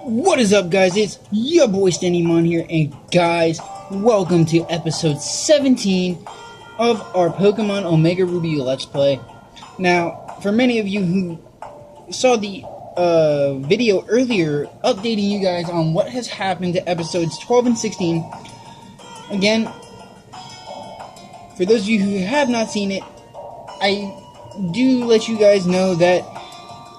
What is up, guys? It's your boy Stennymon here, and guys, welcome to episode 17 of our Pokemon Omega Ruby Let's Play. Now, for many of you who saw the video earlier updating you guys on what has happened to episodes 12 and 16, again, for those of you who have not seen it, I do let you guys know that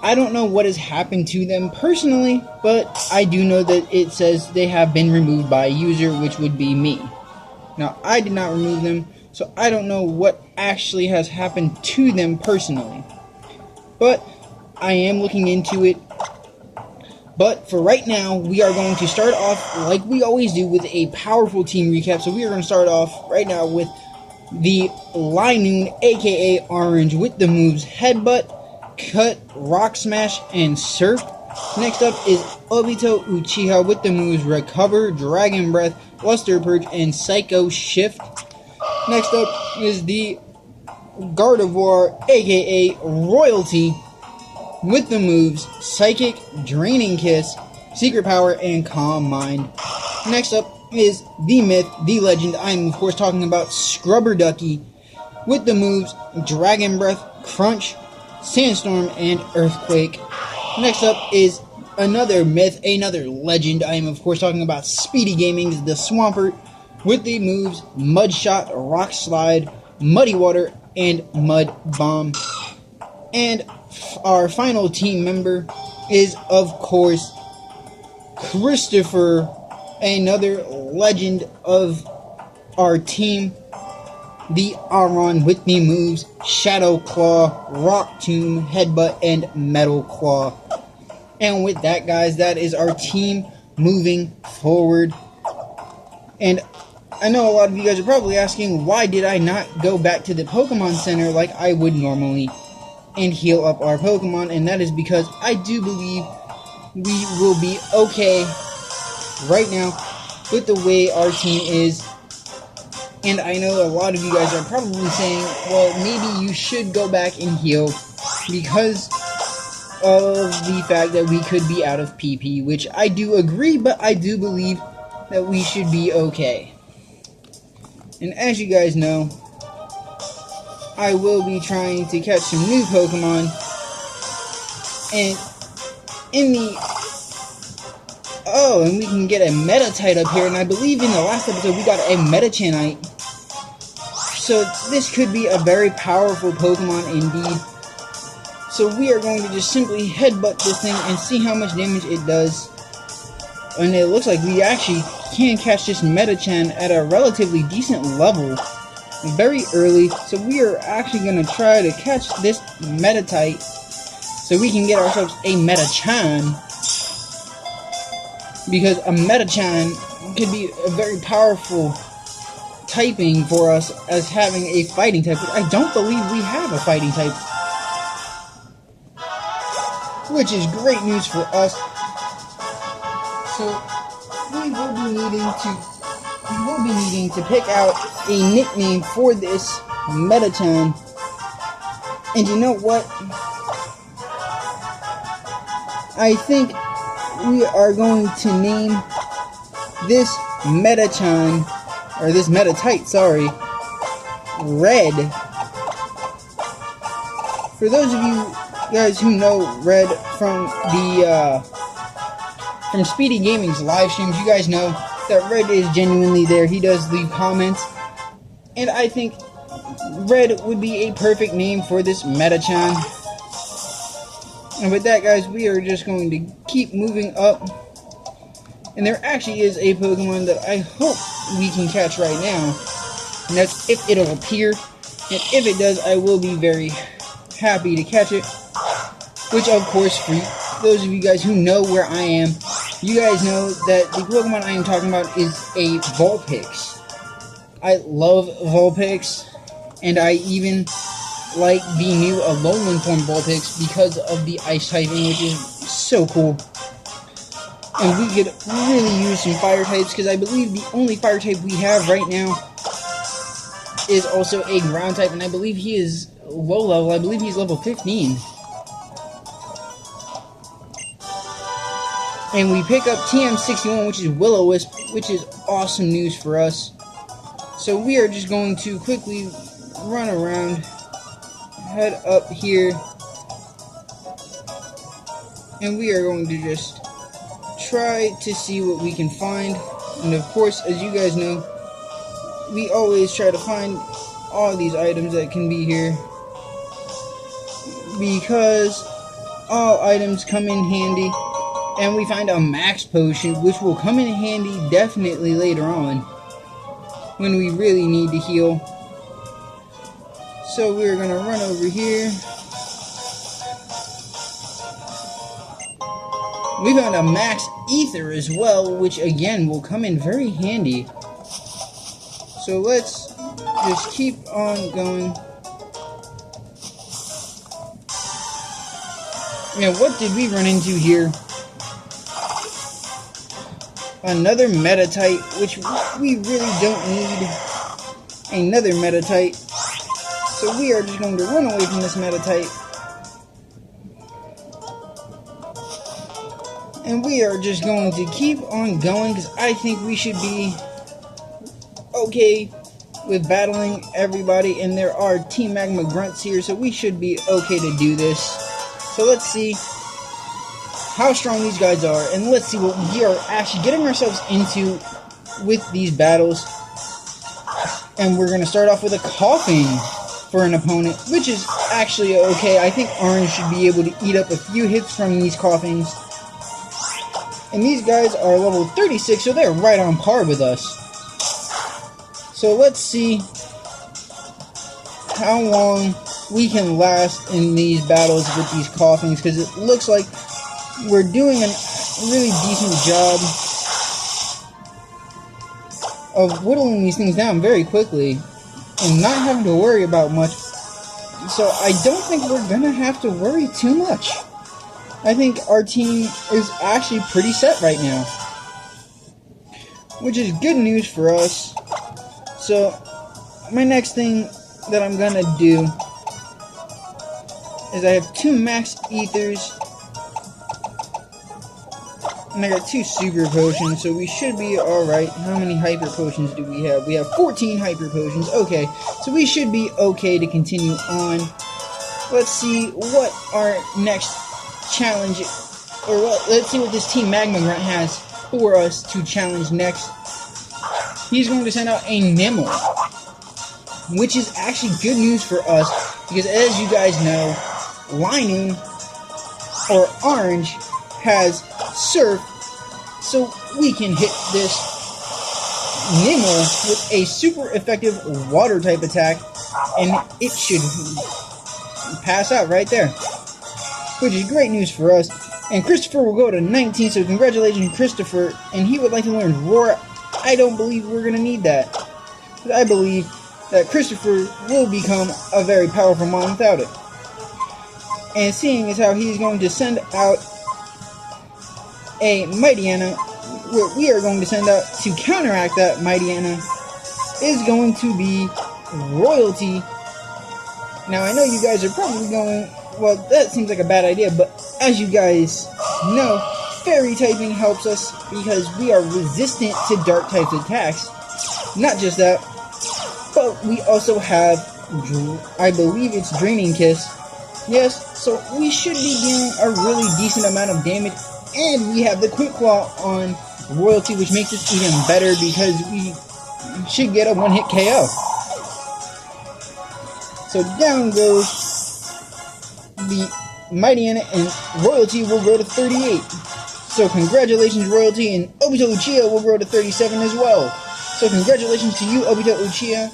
I don't know what has happened to them personally, but I do know that it says they have been removed by a user, which would be me. Now, I did not remove them, so I don't know what actually has happened to them personally. But I am looking into it. But for right now, we are going to start off like we always do with a powerful team recap. So we are going to start off right now with the Linoon, aka Orange, with the moves Headbutt, Cut, Rock Smash, and Surf. Next up is Obito Uchiha with the moves Recover, Dragon Breath, Luster Purge, and Psycho Shift. Next up is the Gardevoir, aka Royalty, with the moves Psychic, Draining Kiss, Secret Power, and Calm Mind. Next up is the Myth, the Legend. I'm of course talking about Scrubber Ducky, with the moves Dragon Breath, Crunch, Sandstorm, and Earthquake. Next up is another Myth, another Legend. I am of course talking about Speedy Gaming's the Swampert, with the moves Mud Shot, Rock Slide, Muddy Water, and Mud Bomb. And our final team member is of course Christopher, another legend of our team, the Aron, with the moves Shadow Claw, Rock Tomb, Headbutt, and Metal Claw. And with that, guys, that is our team moving forward. And I know a lot of you guys are probably asking, why did I not go back to the Pokemon Center like I would normally and heal up our Pokemon? And that is because I do believe we will be okay right now with the way our team is. And I know a lot of you guys are probably saying, well, maybe you should go back and heal because of the fact that we could be out of PP, which I do agree, but I do believe that we should be okay. And as you guys know, I will be trying to catch some new Pokemon, and and we can get a Metatite up here, and I believe in the last episode we got a Metachanite. So this could be a very powerful Pokemon indeed. So we are going to just simply headbutt this thing and see how much damage it does. And it looks like we actually can catch this Metachan at a relatively decent level very early. So we are actually going to try to catch this Metatite so we can get ourselves a Metachan, because a Metachan could be a very powerful typing for us as having a fighting type, which I don't believe we have a fighting type, which is great news for us. So we will be needing to pick out a nickname for this Metachan. And you know what? I think we are going to name this Metachan, or this Metatite, sorry, Red. For those of you guys who know Red from the from Speedy Gaming's live streams, you guys know that Red is genuinely there. He does leave comments, and I think Red would be a perfect name for this Metachan. And with that, guys, we are just going to keep moving up. And there actually is a Pokemon that I hope we can catch right now. And that's if it'll appear. And if it does, I will be very happy to catch it. Which, of course, for those of you guys who know where I am, you guys know that the Pokemon I am talking about is a Vulpix. I love Vulpix. And I even like the new Alolan form Vulpix because of the ice typing, which is so cool. And we could really use some fire types, because I believe the only fire type we have right now is also a ground type, and I believe he is low level. I believe he's level 15. And we pick up TM61, which is Will-O-Wisp, which is awesome news for us. So we are just going to quickly run around, head up here, and we are going to just try to see what we can find. And of course, as you guys know, we always try to find all these items that can be here, because all items come in handy. And we find a max potion, which will come in handy definitely later on when we really need to heal. So we're gonna run over here. We found a max ether as well, which again will come in very handy. So let's just keep on going. Now, what did we run into here? Another Metatite, which we really don't need. Another Metatite. So we are just going to run away from this Metatite. And we are just going to keep on going, because I think we should be okay with battling everybody. And there are Team Magma grunts here, so we should be okay to do this. So let's see how strong these guys are, and let's see what we are actually getting ourselves into with these battles. And we're going to start off with a coughing for an opponent, which is actually okay. I think Orange should be able to eat up a few hits from these coughings. And these guys are level 36, so they're right on par with us. So let's see how long we can last in these battles with these coughings, because it looks like we're doing a really decent job of whittling these things down very quickly and not having to worry about much. So I don't think we're gonna have to worry too much. I think our team is actually pretty set right now, which is good news for us. So my next thing that I'm gonna do is I have 2 max ethers, and I got 2 super potions, so we should be alright. How many hyper potions do we have? We have 14 hyper potions. Okay, so we should be okay to continue on. Let's see what our next challenge, let's see what this Team Magma grunt has for us to challenge next. He's going to send out a Nimble, which is actually good news for us, because as you guys know, Linoon, or Orange, has Surf, so we can hit this Nimble with a super effective water type attack, and it should pass out right there, which is great news for us. And Christopher will go to 19, so congratulations, Christopher. And he would like to learn Roar. I don't believe we're going to need that, but I believe that Christopher will become a very powerful mon without it. And seeing as how he's going to send out a Mightyena, what we are going to send out to counteract that Mightyena is going to be Royalty. Now I know you guys are probably going, well, that seems like a bad idea, but as you guys know, Fairy typing helps us because we are resistant to Dark types attacks. Not just that, but we also have, I believe it's Draining Kiss. Yes, so we should be dealing a really decent amount of damage. And we have the Quick Claw on Royalty, which makes this even better because we should get a one-hit KO. So down goes the Mightyena, and Royalty will grow to 38. So congratulations, Royalty, and Obito Uchiha will grow to 37 as well. So congratulations to you, Obito Uchiha.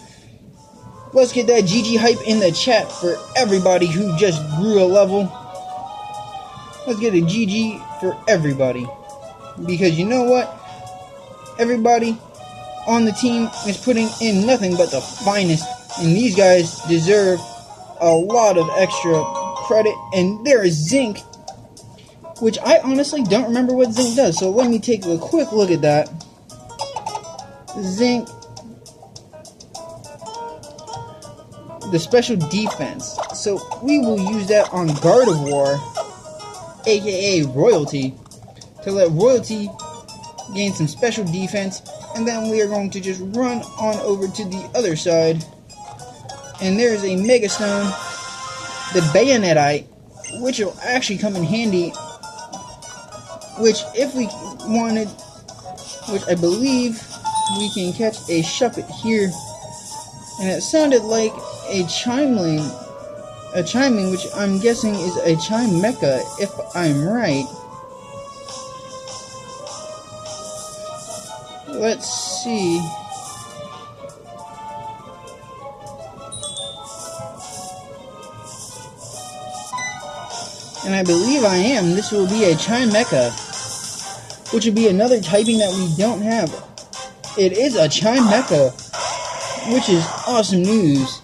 Let's get that GG hype in the chat for everybody who just grew a level. Let's get a GG for everybody. Because you know what? Everybody on the team is putting in nothing but the finest. And these guys deserve a lot of extra credit. And there is Zinc, which I honestly don't remember what Zinc does. So let me take a quick look at that. Zinc, the special defense. So we will use that on Gardevoir, aka Royalty, to let Royalty gain some special defense, and then we are going to just run on over to the other side. And there's a Mega Stone, the Bayonetite, which will actually come in handy, which if we wanted, which I believe we can catch a Shuppet here, and it sounded like a Chimeling, which I'm guessing is a Chime Mecha, if I'm right. Let's see. And I believe I am. This will be a Chime Mecha, which would be another typing that we don't have. It is a Chime Mecha, which is awesome news,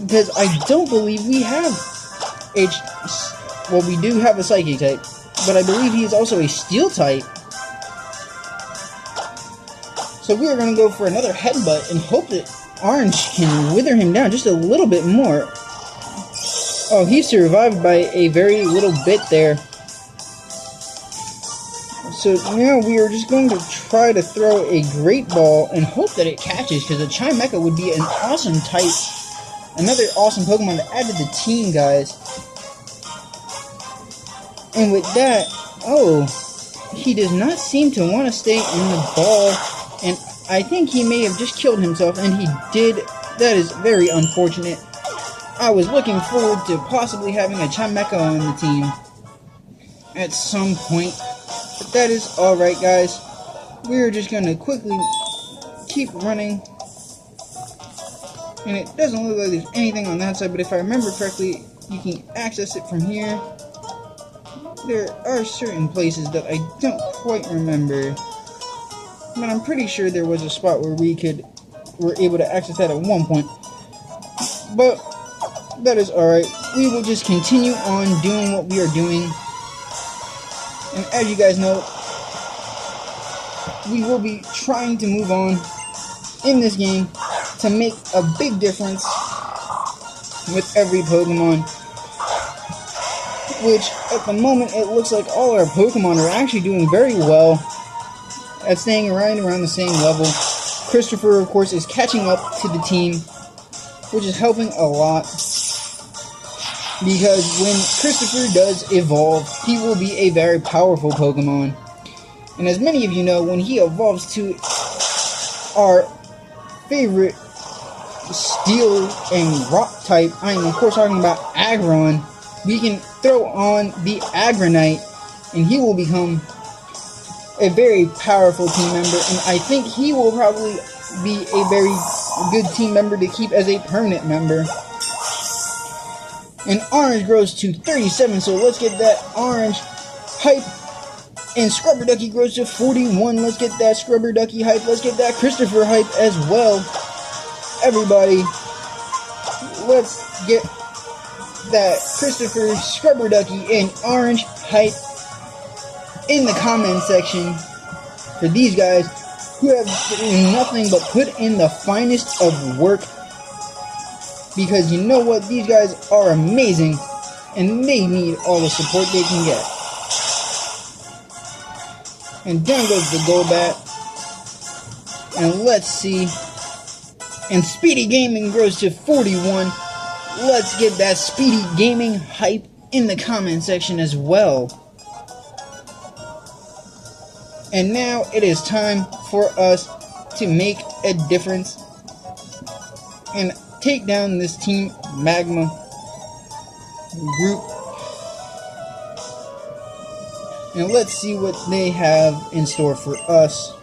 because I don't believe we have well, we do have a Psychic type, but I believe he is also a Steel type. So we are going to go for another Headbutt and hope that Orange can wither him down just a little bit more. Oh, he survived by a very little bit there. So now we are just going to try to throw a Great Ball and hope that it catches, because a Chime Mecha would be an awesome type. Another awesome Pokemon to add to the team, guys. And with that, oh, he does not seem to want to stay in the ball. And I think he may have just killed himself, and he did. That is very unfortunate. I was looking forward to possibly having a Chime Mecha on the team at some point. But that is alright, guys. We're just going to quickly keep running. And it doesn't look like there's anything on that side, but if I remember correctly, you can access it from here. There are certain places that I don't quite remember, but I'm pretty sure there was a spot where were able to access that at one point. But that is alright. We will just continue on doing what we are doing. And as you guys know, we will be trying to move on in this game to make a big difference with every Pokemon. Which, at the moment, it looks like all our Pokemon are actually doing very well at staying around the same level. Christopher, of course, is catching up to the team, which is helping a lot. Because when Christopher does evolve, he will be a very powerful Pokemon. And as many of you know, when he evolves to our favorite Steel and Rock type, I am of course talking about Aggron, we can throw on the Aggronite, and he will become a very powerful team member, and I think he will probably be a very good team member to keep as a permanent member. And Orange grows to 37, so let's get that Orange hype. And Scrubber Ducky grows to 41. Let's get that Scrubber Ducky hype. Let's get that Christopher hype as well. Everybody, let's get that Christopher, Scrubber Ducky, and Orange hype in the comment section for these guys who have done nothing but put in the finest of work. Because you know what? These guys are amazing, and they need all the support they can get. And down goes the Golbat. And let's see. And Speedy Gaming grows to 41. Let's get that Speedy Gaming hype in the comment section as well. And now it is time for us to make a difference and take down this Team Magma group. And let's see what they have in store for us.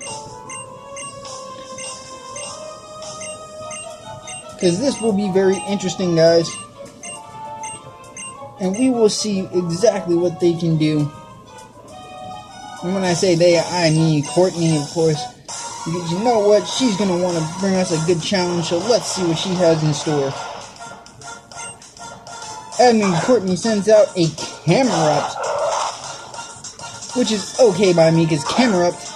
Because this will be very interesting, guys. And we will see exactly what they can do. And when I say they, I mean Courtney, of course. Because you know what? She's going to want to bring us a good challenge. So let's see what she has in store. Admin Courtney sends out a Camerupt, which is okay by me, because Camerupt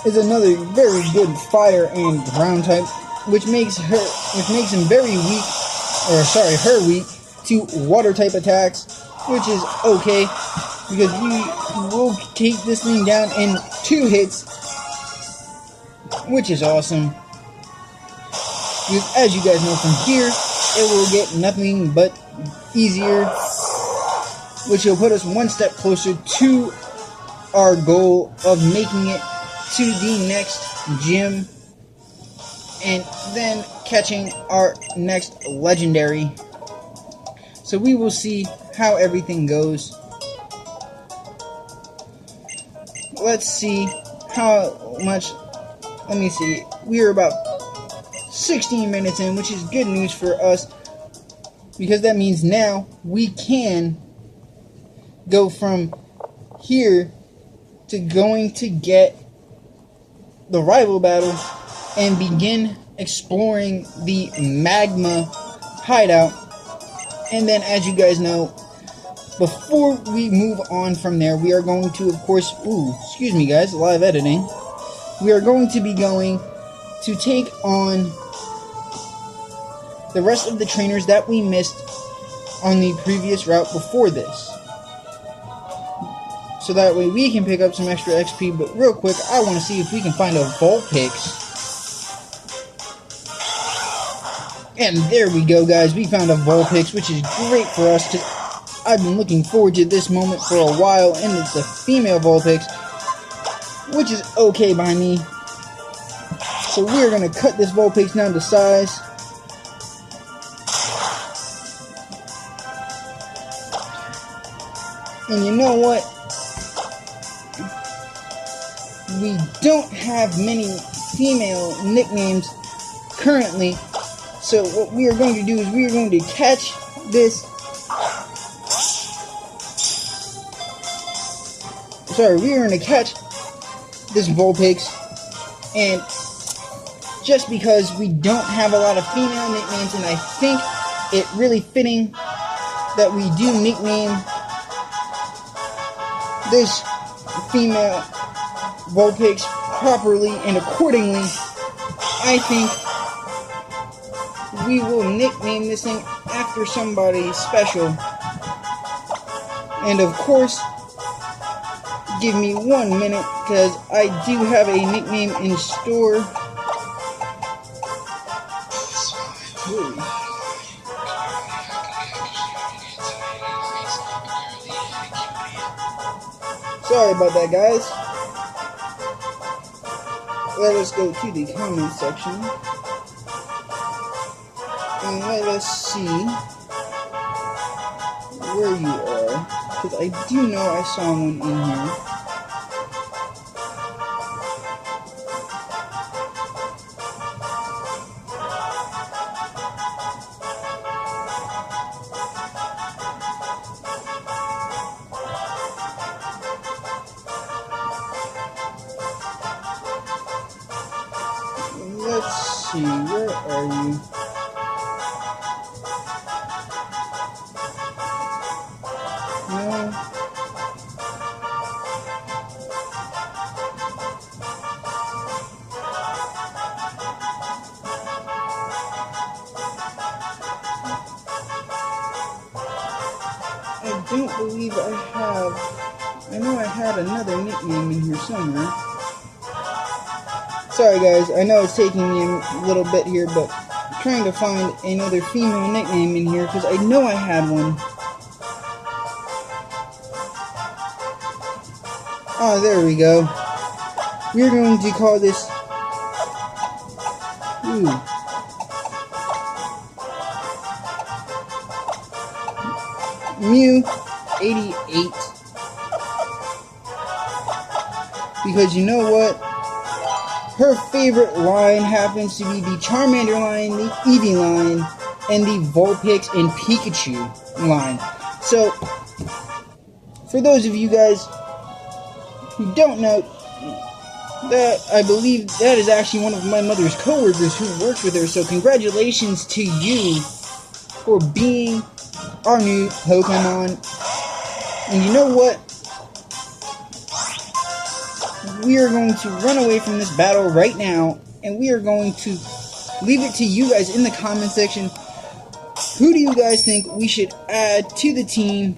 is another very good fire and ground type, which makes him very weak, her weak to water type attacks, which is okay. because we will take this thing down in 2 hits, which is awesome. Because as you guys know from here, it will get nothing but easier, which will put us one step closer to our goal of making it to the next gym and then catching our next legendary. So we will see how everything goes. Let's see how much. Let me see. We are about 16 minutes in, which is good news for us, because that means now we can go from here to going to get the rival battle and begin exploring the Magma hideout. And then, as you guys know, before we move on from there, we are going to, of course, excuse me guys, live editing. We are going to be going to take on the rest of the trainers that we missed on the previous route before this. So that way we can pick up some extra XP. But real quick, I want to see if we can find a Vulpix. And there we go, guys. We found a Vulpix, which is great for us, because I've been looking forward to this moment for a while. And it's a female Vulpix, which is okay by me. So we're going to cut this Vulpix down to size. And you know what? We don't have many female nicknames currently. So what we are going to do is we are going to catch this. We are going to catch this Vulpix. And just because we don't have a lot of female nicknames, and I think it really fitting that we do nickname this female Vulpix properly and accordingly, I think we will nickname this thing after somebody special. And of course, give me 1 minute, because I do have a nickname in store. Sorry about that, guys. Let us go to the comment section. And let us see where you are. Because I do know I saw one in here. Let's see, where are you? No. I don't believe I have. I know I had another nickname in here somewhere. Sorry guys, I know it's taking me a little bit here, but I'm trying to find another female nickname in here, because I know I had one. Oh, there we go. We're going to call this Mew 88, because you know what? Her favorite line happens to be the Charmander line, the Eevee line, and the Vulpix and Pikachu line. So, for those of you guys who don't know, that I believe that is actually one of my mother's co-workers who works with her. So congratulations to you for being our new Pokemon. And you know what? We are going to run away from this battle right now, and we are going to leave it to you guys in the comment section. Who do you guys think we should add to the team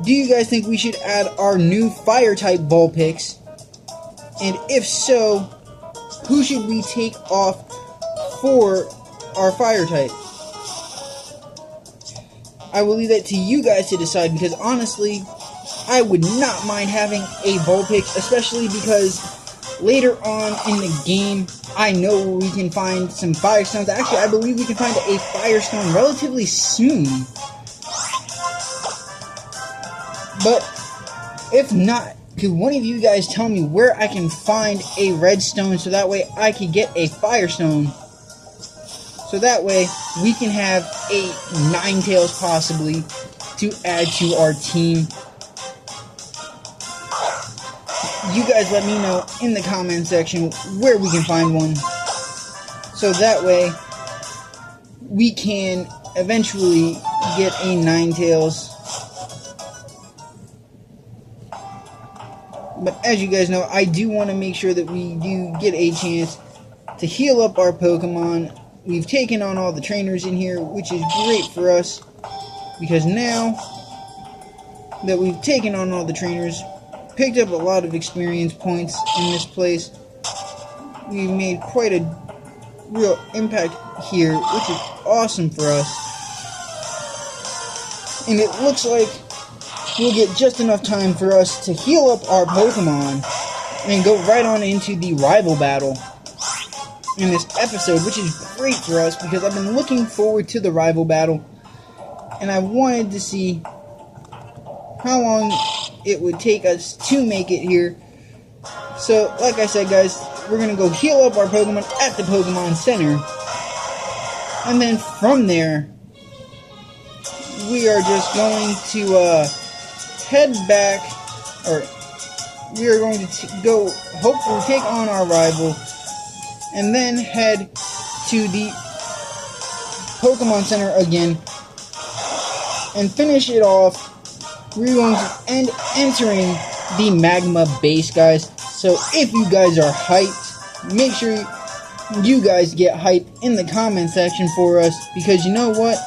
do you guys think we should add our new fire type Vulpix? And if so, who should we take off for our fire type? I will leave that to you guys to decide, because honestly, I would not mind having a Vulpix, especially because later on in the game, I know we can find some Firestones. Actually, I believe we can find a Firestone relatively soon. But if not, could one of you guys tell me where I can find a Redstone so that way I can get a Firestone? So that way we can have a Ninetales possibly to add to our team. You guys let me know in the comment section where we can find one. So that way we can eventually get a Ninetales. But as you guys know, I do want to make sure that we do get a chance to heal up our Pokemon. We've taken on all the trainers in here, which is great for us, because now that we've taken on all the trainers, picked up a lot of experience points in this place, we've made quite a real impact here, which is awesome for us. And it looks like we'll get just enough time for us to heal up our Pokemon and go right on into the rival battle in this episode, which is great for us because I've been looking forward to the rival battle, and I wanted to see how long it would take us to make it here. So, like I said, guys, we're going to go heal up our Pokemon at the Pokemon Center, and then from there, we are just going to head back, or we are going to go hopefully take on our rival, and then head to the Pokemon Center again and finish it off. We're going to end entering the Magma base, guys. So if you guys are hyped, make sure you guys get hyped in the comment section for us, because you know what?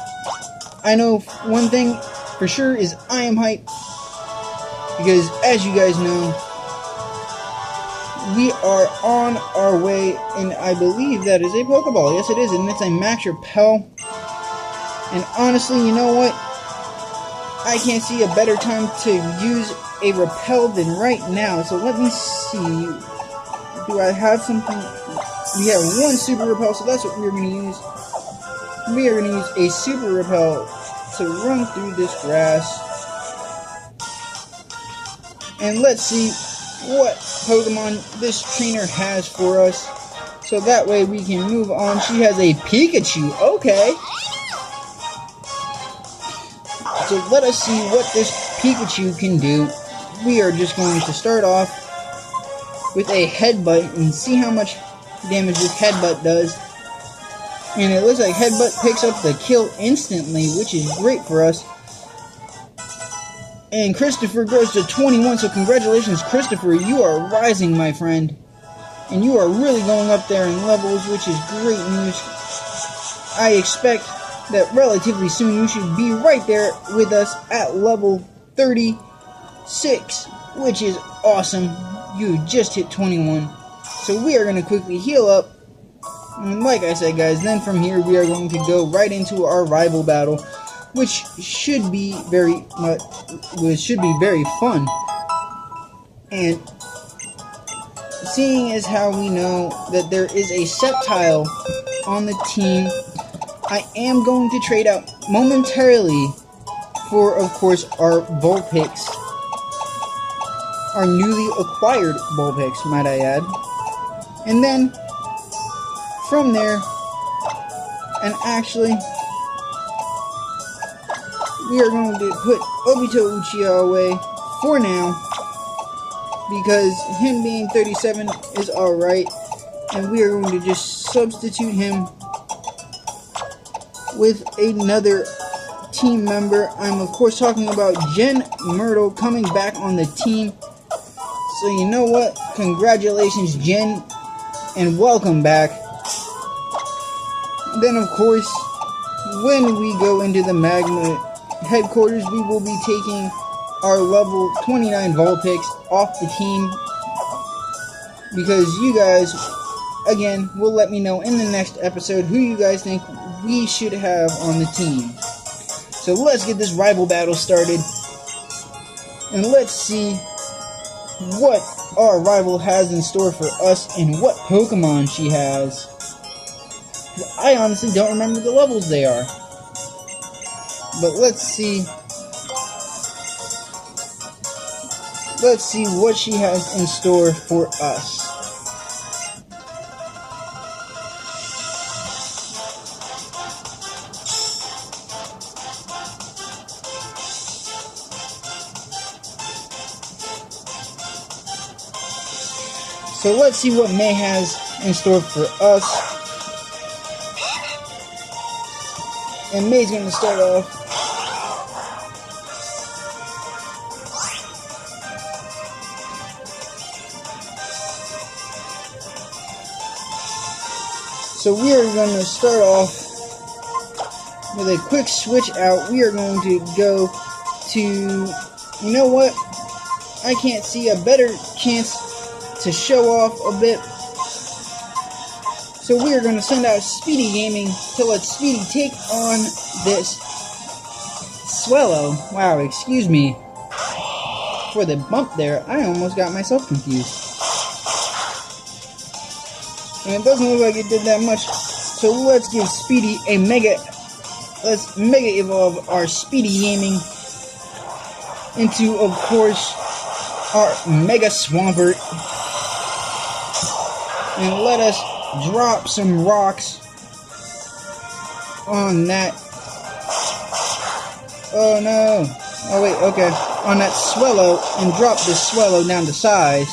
I know one thing for sure is I am hyped, because as you guys know, we are on our way, and I believe that is a Pokeball. Yes, it is, and it's a Max Repel. And honestly, you know what? I can't see a better time to use a Repel than right now. So let me see. Do I have something? We have one Super Repel, so that's what we're going to use. We are going to use a Super Repel to run through this grass. And let's see what Pokemon this trainer has for us, so that way we can move on. She has a Pikachu. Okay. So let us see what this Pikachu can do. We are just going to start off with a Headbutt and see how much damage this Headbutt does. And it looks like Headbutt picks up the kill instantly, which is great for us. And Christopher goes to 21, so congratulations, Christopher. You are rising, my friend. And you are really going up there in levels, which is great news. I expect that relatively soon you should be right there with us at level 36, which is awesome. You just hit 21. So we are going to quickly heal up. And like I said, guys, then from here we are going to go right into our rival battle, which should be very fun. And seeing as how we know that there is a Sceptile on the team, I am going to trade out momentarily for, of course, our Vulpix. Our newly acquired Vulpix, might I add. And then, from there, and actually, we are going to put Obito Uchiha away for now, because him being 37 is alright, and we are going to just substitute him with another team member. I'm of course talking about Jen Myrtle coming back on the team. So you know what? Congratulations, Jen, and welcome back. Then of course, when we go into the Magma headquarters, we will be taking our level 29 Vulpix off the team, because you guys, again, will let me know in the next episode who you guys think we should have on the team. So let's get this rival battle started, and let's see what our rival has in store for us and what Pokemon she has. I honestly don't remember the levels they are. But let's see what she has in store for us. So let's see what May has in store for us. And May's going to start off. So we are going to start off with a quick switch out. We are going to go to, you know what? I can't see a better chance to show off a bit. So we are going to send out Speedy Gaming to let Speedy take on this Swellow. Wow, excuse me for the bump there. I almost got myself confused. And it doesn't look like it did that much. So let's give Speedy a Mega... Let's Mega Evolve our Speedy Gaming into, of course, our Mega Swampert. And let us drop some rocks on that. Oh no. Oh wait, okay. On that Swellow, and drop the Swellow down to size.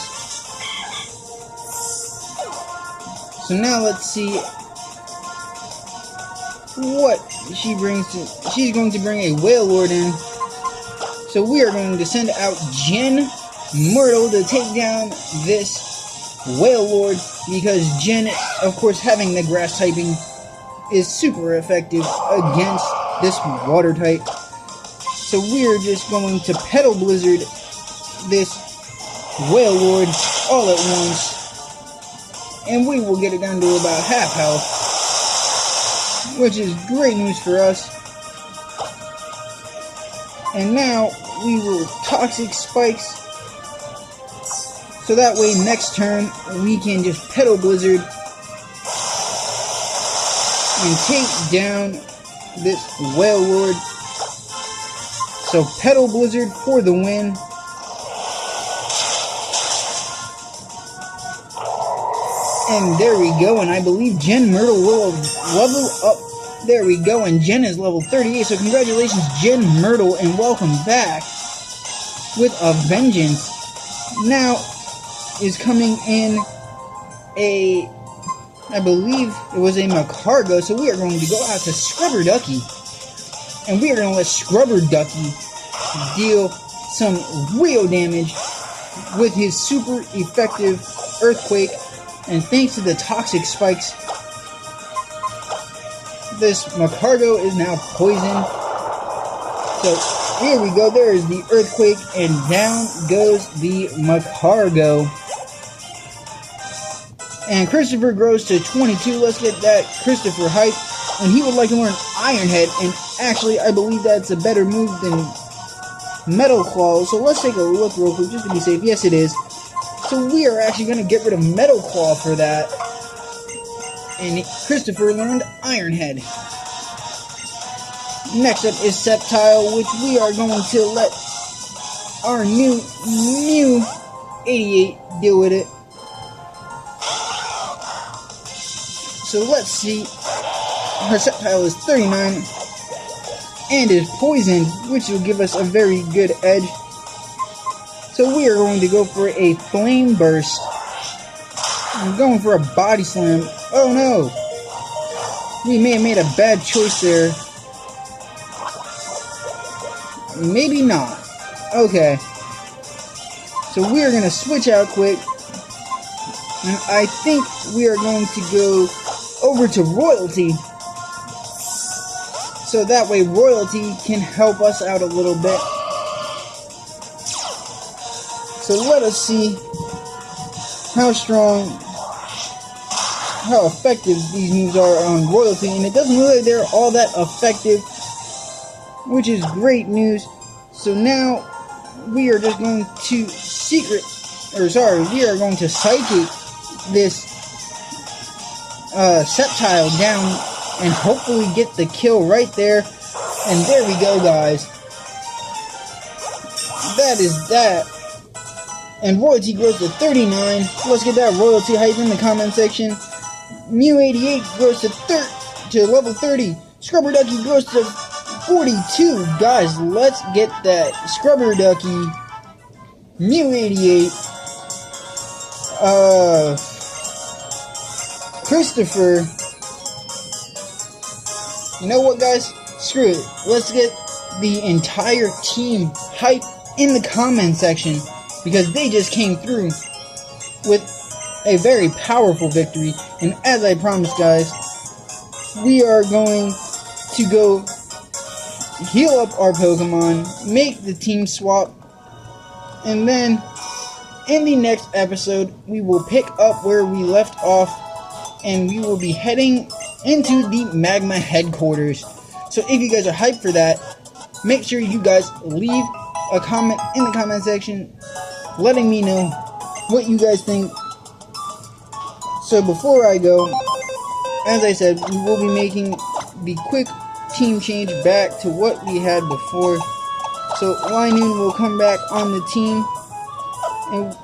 So now let's see what she brings to... She's going to bring a Wailord in. So we are going to send out Jen Myrtle to take down this Wailord, because Jen, of course, having the grass typing is super effective against this water type. So we're just going to Petal Blizzard this Wailord all at once, and we will get it down to about half health, which is great news for us. And now we will Toxic Spikes, so that way next turn we can just Petal Blizzard and take down this Wailord. So Petal Blizzard for the win. And there we go, and I believe Jen Myrtle will level up. There we go, and Jen is level 38, so congratulations Jen Myrtle, and welcome back with a vengeance. Now is coming in a, I believe it was a Macargo, so we are going to go out to Scrubber Ducky, and we are going to let Scrubber Ducky deal some real damage with his super effective Earthquake. And thanks to the Toxic Spikes, this Macargo is now poisoned. So here we go, there is the Earthquake, and down goes the Macargo. And Christopher grows to 22. Let's get that Christopher hype. And he would like to learn Iron Head, and actually I believe that's a better move than Metal Claw. So let's take a look real quick just to be safe. Yes, it is. So we are actually going to get rid of Metal Claw for that. And Christopher learned Iron Head. Next up is Sceptile, which we are going to let our new 88 deal with it. So let's see. Her Sceptile is 39 and is poisoned, which will give us a very good edge. So we are going to go for a Flame Burst. I'm going for a Body Slam. Oh no! We may have made a bad choice there. Maybe not. Okay. So we are going to switch out quick. And I think we are going to go over to Royalty. So that way Royalty can help us out a little bit. So let us see how strong, how effective these moves are on royalty, and it doesn't look like they're all that effective, which is great news. So now we are just going to we are going to psychic this Sceptile down and hopefully get the kill right there. And there we go, guys. That is that. And royalty grows to 39. Let's get that royalty hype in the comment section. Mew88 grows to level 30. Scrubber Ducky grows to 42. Guys, let's get that Scrubber Ducky. Mew88. Christopher. You know what, guys? Screw it. Let's get the entire team hype in the comment section, because they just came through with a very powerful victory. And as I promised, guys, we are going to go heal up our Pokemon, make the team swap, and then in the next episode we will pick up where we left off, and we will be heading into the Magma headquarters. So if you guys are hyped for that, make sure you guys leave a comment in the comment section letting me know what you guys think. So before I go, as I said, we will be making the quick team change back to what we had before. So Linoon will come back on the team, and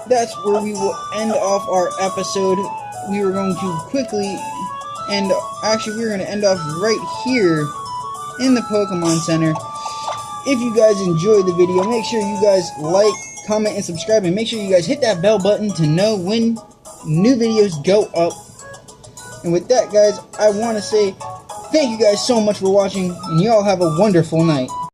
that's where we will end off our episode. We were going to quickly, and actually we're going to end off right here in the Pokemon Center. If you guys enjoyed the video, make sure you guys like, comment, and subscribe, and make sure you guys hit that bell button to know when new videos go up. And with that, guys, I want to say thank you guys so much for watching, and y'all have a wonderful night.